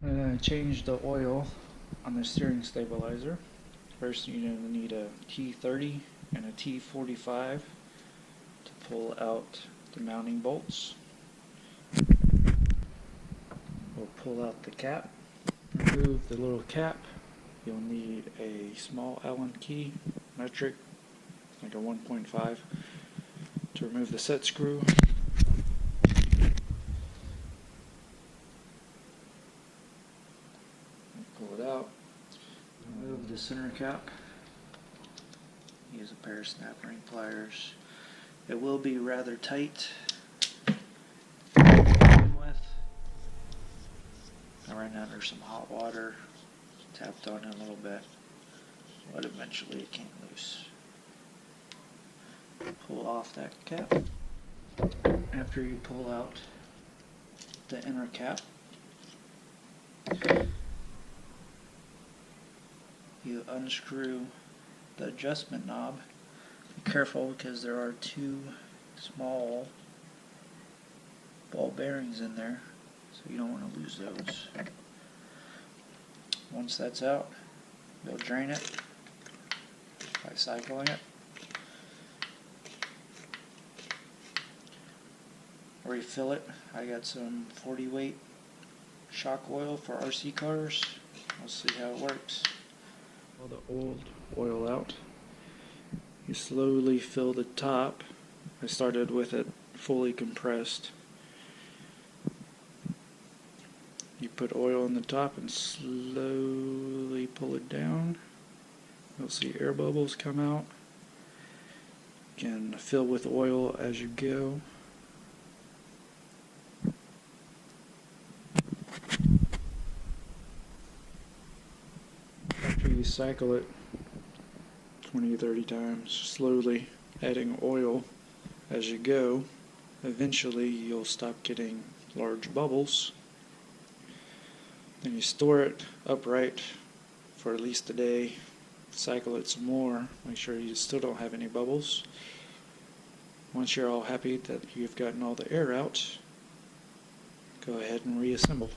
I'm going to change the oil on the steering stabilizer. First you're going to need a T30 and a T45 to pull out the mounting bolts. We'll pull out the cap. Remove the little cap. You'll need a small Allen key, metric, like a 1.5, to remove the set screw. Pull it out. Remove the center cap. Use a pair of snap ring pliers. It will be rather tight to begin with. I ran under some hot water, tapped on it a little bit, but eventually it came loose. Pull off that cap. After you pull out the inner cap, you unscrew the adjustment knob. Be careful because there are two small ball bearings in there, so you don't want to lose those. Once that's out, you'll drain it by cycling it. Refill it. I got some 40 weight shock oil for RC cars. We'll see how it works. Pull the old oil out. You slowly fill the top. I started with it fully compressed. You put oil in the top and slowly pull it down. You'll see air bubbles come out. You can fill with oil as you go. After you cycle it 20 or 30 times, slowly adding oil as you go, eventually you'll stop getting large bubbles. Then you store it upright for at least a day, cycle it some more, make sure you still don't have any bubbles. Once you're all happy that you've gotten all the air out, go ahead and reassemble.